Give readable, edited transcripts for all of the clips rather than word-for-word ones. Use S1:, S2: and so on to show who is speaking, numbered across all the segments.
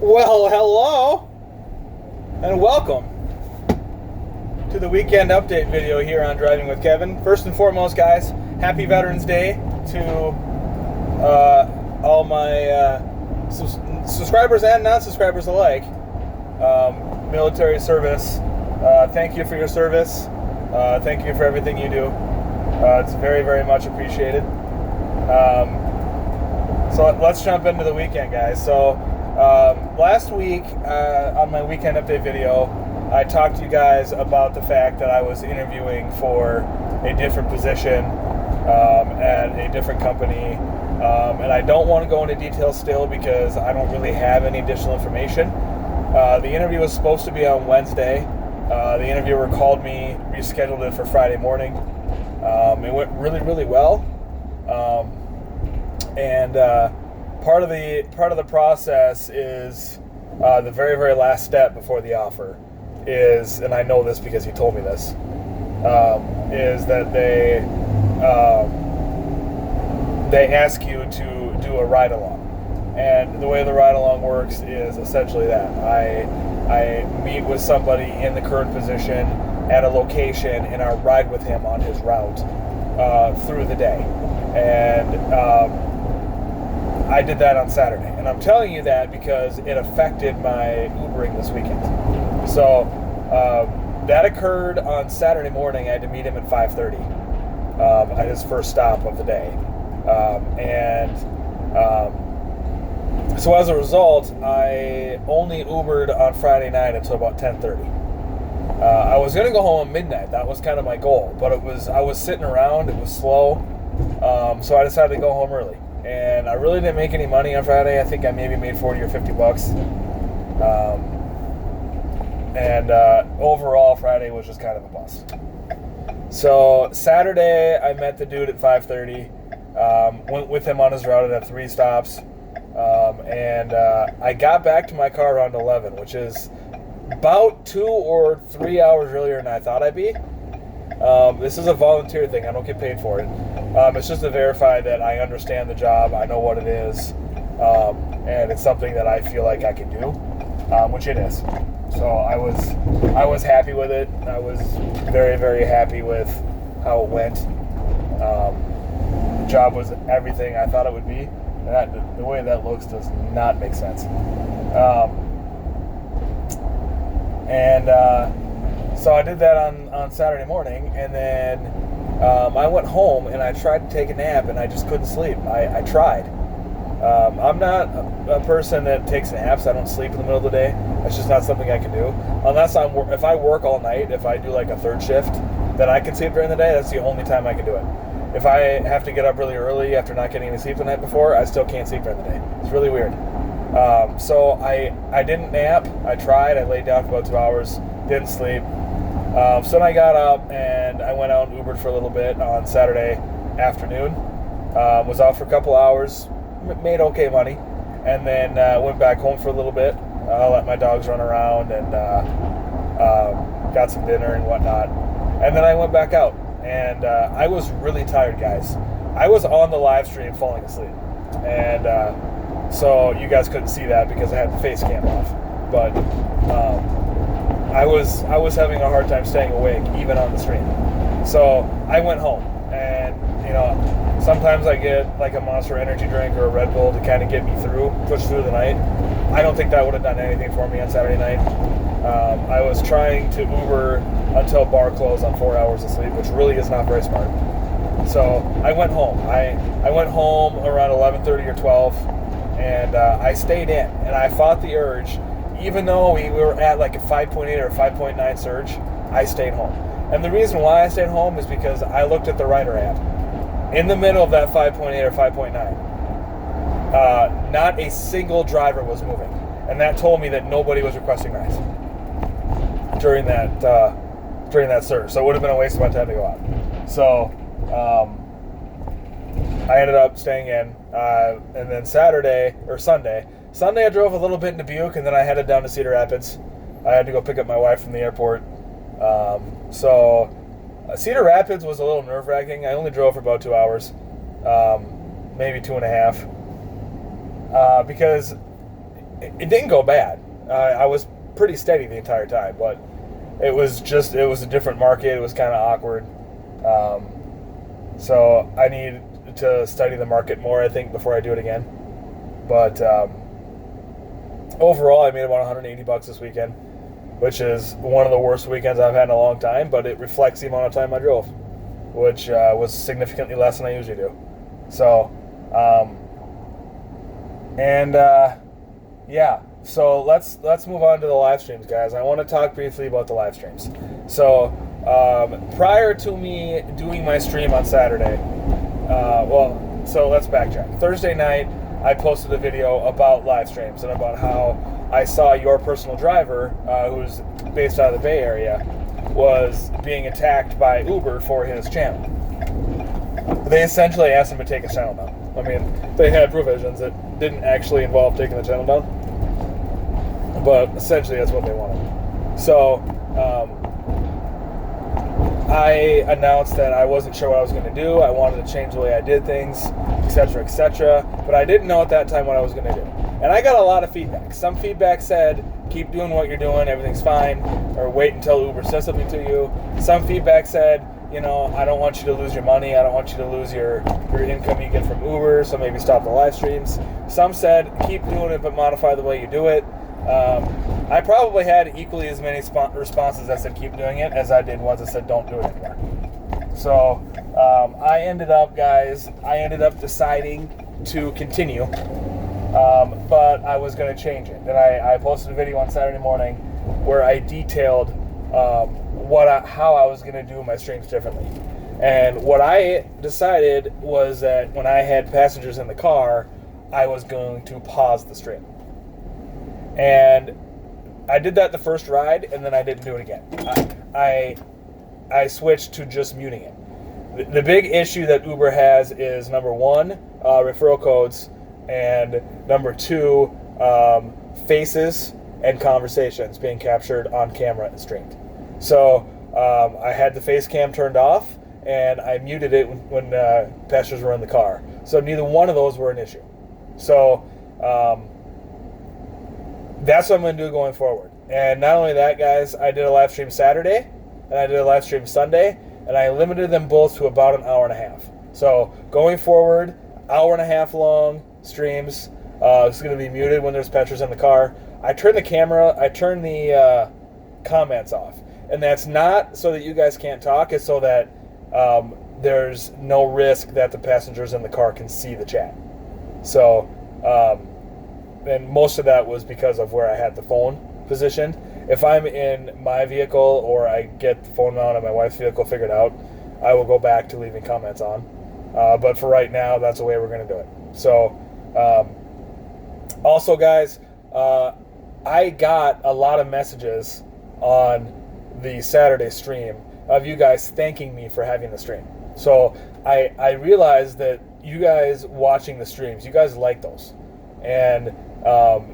S1: Well, hello, and welcome to the weekend update video here on Driving with Kevin. First and foremost, guys, happy Veterans Day to all my subscribers and non-subscribers alike. Military service, thank you for your service. Thank you for everything you do. It's very, very much appreciated. So let's jump into the weekend, guys. So last week on my weekend update video, I talked to you guys about the fact that I was interviewing for a different position at a different company, and I don't want to go into details still because I don't really have any additional information. The interview was supposed to be on Wednesday. The interviewer called me, rescheduled it for Friday morning. It went really, really well. And part of the process is the very, very last step before the offer is, and I know this because he told me this, is that they ask you to do a ride along. And the way the ride along works is essentially that I meet with somebody in the current position at a location, and I ride with him on his route through the day. And I did that on Saturday, and I'm telling you that because it affected my Ubering this weekend. So that occurred on Saturday morning. I had to meet him at 5:30 at his first stop of the day, so as a result, I only Ubered on Friday night until about 10:30. I was gonna go home at midnight. That was kind of my goal, but I was sitting around. It was slow, so I decided to go home early. And I really didn't make any money on Friday. I think I maybe made 40 or 50 bucks. Overall, Friday was just kind of a bust. So Saturday, I met the dude at 5:30. Went with him on his route at 3 stops. I got back to my car around 11, which is about 2 or 3 hours earlier than I thought I'd be. This is a volunteer thing. I don't get paid for it. It's just to verify that I understand the job, I know what it is, and it's something that I feel like I can do, which it is. So I was happy with it. I was very, very happy with how it went. The job was everything I thought it would be. The way that looks does not make sense. So I did that on Saturday morning, and then I went home and I tried to take a nap, and I just couldn't sleep. I tried. I'm not a person that takes naps. I don't sleep in the middle of the day. That's just not something I can do. Unless if I work all night, if I do like a third shift, then I can sleep during the day. That's the only time I can do it. If I have to get up really early after not getting any sleep the night before, I still can't sleep during the day. It's really weird. So I didn't nap. I tried. I laid down for about 2 hours. Didn't sleep. So then I got up and I went out and Ubered for a little bit on Saturday afternoon. Was out for a couple hours. Made okay money. And then went back home for a little bit. Let my dogs run around and got some dinner and whatnot. And then I went back out. And I was really tired, guys. I was on the live stream falling asleep. And so you guys couldn't see that because I had the face cam off. But I was having a hard time staying awake even on the stream. So I went home, and sometimes I get like a Monster Energy drink or a Red Bull to kind of get me push through the night. I don't think that would have done anything for me on Saturday night. I was trying to Uber until bar closed on 4 hours of sleep, which really is not very smart. So I went home. I went home around 11:30 or 12, and I stayed in, and I fought the urge. Even though we were at like a 5.8 or 5.9 surge, I stayed home. And the reason why I stayed home is because I looked at the Rider app. In the middle of that 5.8 or 5.9, not a single driver was moving. And that told me that nobody was requesting rides during that surge. So it would have been a waste of my time to go out. So I ended up staying in. And then Sunday I drove a little bit into Butte, and then I headed down to Cedar Rapids. I had to go pick up my wife from the airport. Cedar Rapids was a little nerve-wracking. I only drove for about 2 hours, maybe 2.5, because it didn't go bad. I was pretty steady the entire time, but it was a different market. It was kind of awkward. So I need to study the market more, I think, before I do it again. But overall, I made about $180 this weekend, which is one of the worst weekends I've had in a long time, but it reflects the amount of time I drove, which was significantly less than I usually do. So, yeah. So let's move on to the live streams, guys. I want to talk briefly about the live streams. So prior to me doing my stream on Saturday, so let's backtrack. Thursday night, I posted a video about live streams and about how I saw your personal driver, who's based out of the Bay Area, was being attacked by Uber for his channel. They essentially asked him to take his channel down. I mean, they had provisions that didn't actually involve taking the channel down, but essentially that's what they wanted. So I announced that I wasn't sure what I was going to do. I wanted to change the way I did things, etc., etc., but I didn't know at that time what I was going to do. And I got a lot of feedback. Some feedback said, keep doing what you're doing, everything's fine, or wait until Uber says something to you. Some feedback said, you know, I don't want you to lose your money, I don't want you to lose your income you get from Uber, so maybe stop the live streams. Some said, keep doing it, but modify the way you do it. I probably had equally as many responses that said keep doing it as I did ones that said don't do it anymore. So I ended up deciding to continue, but I was going to change it. And I posted a video on Saturday morning where I detailed how I was going to do my streams differently. And what I decided was that when I had passengers in the car, I was going to pause the stream. And I did that the first ride, and then I didn't do it again. I switched to just muting it. The big issue that Uber has is, number one, referral codes, and number two, faces and conversations being captured on camera and streamed. So I had the face cam turned off, and I muted it when passengers were in the car. So neither one of those were an issue. So that's what I'm going to do going forward. And not only that, guys, I did a live stream Saturday, and I did a live stream Sunday, and I limited them both to about an hour and a half. So going forward, hour and a half long streams. It's going to be muted when there's passengers in the car. I turn the comments off. And that's not so that you guys can't talk, it's so that there's no risk that the passengers in the car can see the chat. So, and most of that was because of where I had the phone positioned. If I'm in my vehicle or I get the phone mount on my wife's vehicle figured out, I will go back to leaving comments on. But for right now, that's the way we're going to do it. So, also, guys, I got a lot of messages on the Saturday stream of you guys thanking me for having the stream. So I realized that you guys watching the streams, you guys like those. And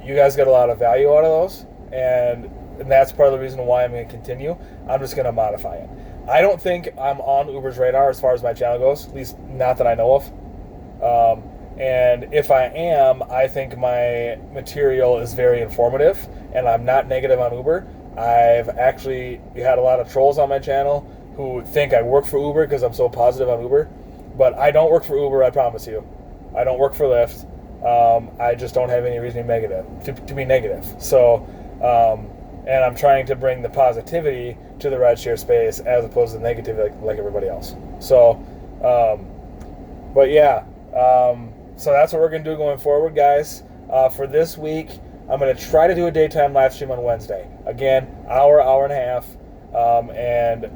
S1: you guys get a lot of value out of those. And that's part of the reason why I'm going to continue. I'm just going to modify it. I don't think I'm on Uber's radar as far as my channel goes, at least not that I know of. And if I am, I think my material is very informative, and I'm not negative on Uber. I've actually had a lot of trolls on my channel who think I work for Uber because I'm so positive on Uber. But I don't work for Uber, I promise you. I don't work for Lyft. I just don't have any reason to be negative. So, and I'm trying to bring the positivity to the rideshare space as opposed to negativity like everybody else. So, but yeah. So that's what we're going to do going forward, guys. For this week, I'm going to try to do a daytime live stream on Wednesday. Again, hour and a half, and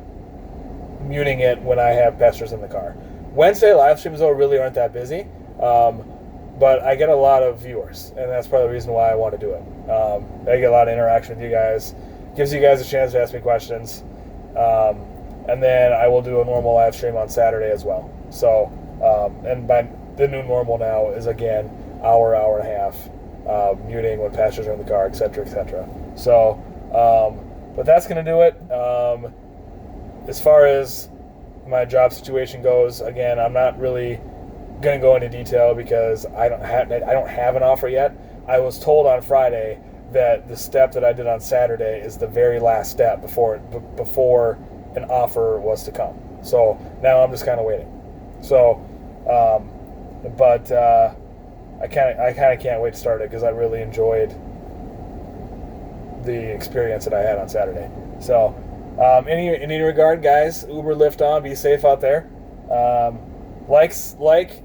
S1: muting it when I have passengers in the car. Wednesday live streams, though, really aren't that busy, but I get a lot of viewers, and that's part of the reason why I want to do it. I get a lot of interaction with you guys. Gives you guys a chance to ask me questions. And then I will do a normal live stream on Saturday as well. So, and by the new normal now is, again, hour and a half, muting when passengers are in the car, etc., etc. So, but that's going to do it. As far as my job situation goes, again, I'm not really going to go into detail because I don't have an offer yet. I was told on Friday that the step that I did on Saturday is the very last step before an offer was to come. So now I'm just kind of waiting. So, but I kind of can't wait to start it because I really enjoyed the experience that I had on Saturday. So, in any regard, guys, Uber, Lyft on. Be safe out there. Like,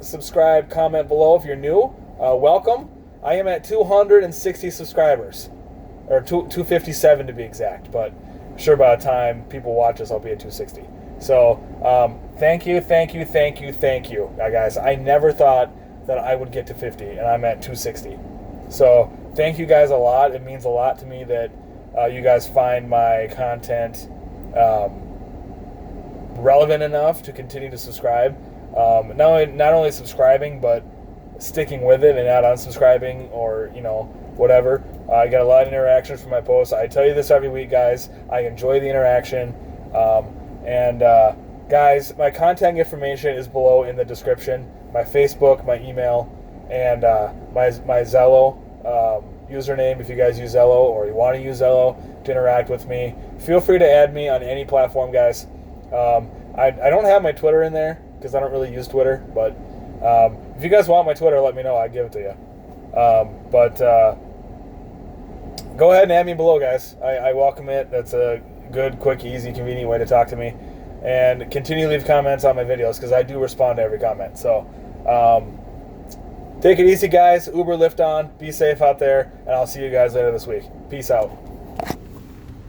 S1: subscribe, comment below if you're new. Welcome. I am at 260 subscribers, or 257 to be exact. But I'm sure by the time people watch this, I'll be at 260. So, thank you, guys. I never thought that I would get to 50, and I'm at 260. So, thank you guys a lot. It means a lot to me that you guys find my content relevant enough to continue to subscribe. Not only subscribing, but sticking with it and not unsubscribing or, whatever. I got a lot of interactions from my posts. I tell you this every week, guys. I enjoy the interaction. Guys, my contact information is below in the description. My Facebook, my email, and my Zello username if you guys use Zello or you want to use Zello to interact with me. Feel free to add me on any platform, guys. I don't have my Twitter in there because I don't really use Twitter, but if you guys want my Twitter, let me know. I'll give it to you. Go ahead and add me below, guys. I welcome it. That's a good, quick, easy, convenient way to talk to me. And continue to leave comments on my videos because I do respond to every comment. So take it easy, guys. Uber, Lyft on. Be safe out there. And I'll see you guys later this week. Peace out.